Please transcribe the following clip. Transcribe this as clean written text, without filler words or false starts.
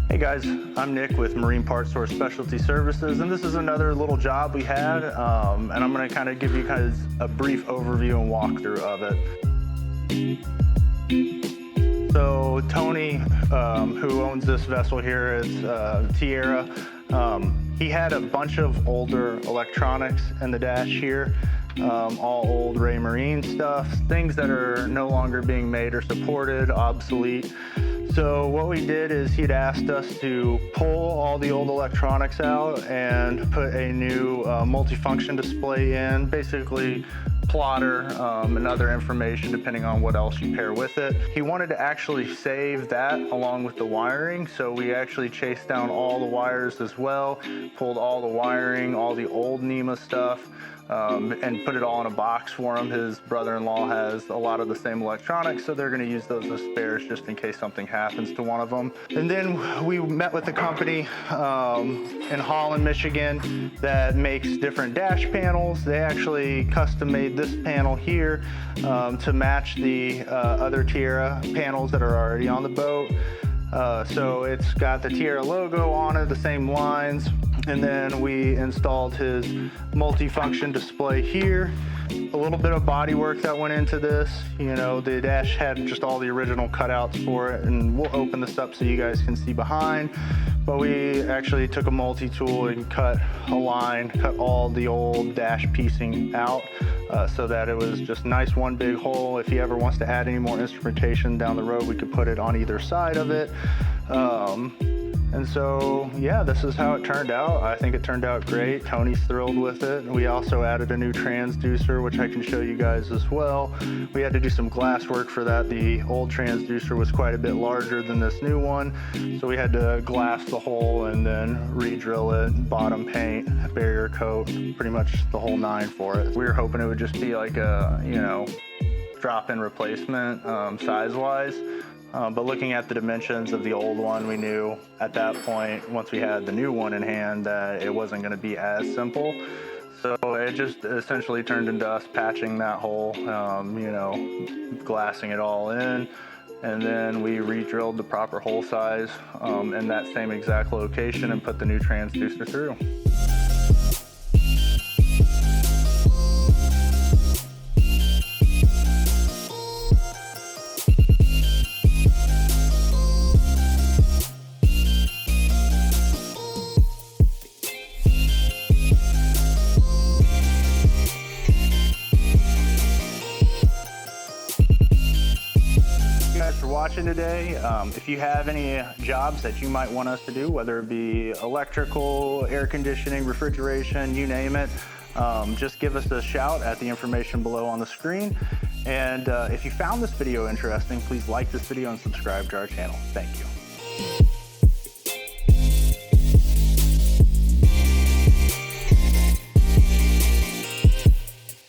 Hey guys, I'm Nick with Marine Parts Source Specialty Services, and this is another little job we had, and I'm going to kind of give you guys a brief overview and walkthrough of it. So Tony, who owns this vessel here, it's Tiara. He had a bunch of older electronics in the dash here, all old Ray Marine stuff, things that are no longer being made or supported, obsolete. So what we did is he'd asked us to pull all the old electronics out and put a new multifunction display in, basically plotter and other information depending on what else you pair with it. He wanted to actually save that along with the wiring, so we actually chased down all the wires as well, pulled all the wiring, all the old NEMA stuff, and put it all in a box for him. His brother-in-law has a lot of the same electronics, so they're going to use those as spares just in case something happens to one of them. And then we met with a company in Holland, Michigan that makes different dash panels. They actually custom made this panel here to match the other Tiara panels that are already on the boat. So it's got the Tiara logo on it, the same lines. And then we installed his multifunction display here. A little bit of bodywork that went into this. You know, the dash had just all the original cutouts for it, and we'll open this up so you guys can see behind. But we actually took a multi-tool and cut a line, cut all the old dash piecing out so that it was just nice one big hole. If he ever wants to add any more instrumentation down the road, we could put it on either side of it. And so, yeah, this is how it turned out. I think it turned out great. Tony's thrilled with it. We also added a new transducer, which I can show you guys as well. We had to do some glass work for that. The old transducer was quite a bit larger than this new one, so we had to glass the hole and then re-drill it, bottom paint, barrier coat, pretty much the whole nine for it. We were hoping it would just be like a, you know, drop-in replacement size-wise. But looking at the dimensions of the old one, we knew at that point, once we had the new one in hand, that it wasn't going to be as simple. So it just essentially turned into us patching that hole, you know, glassing it all in. And then we re-drilled the proper hole size in that same exact location and put the new transducer through. For watching today. If you have any jobs that you might want us to do, whether it be electrical, air conditioning, refrigeration, you name it, just give us a shout at the information below on the screen. And if you found this video interesting, please like this video and subscribe to our channel. Thank you.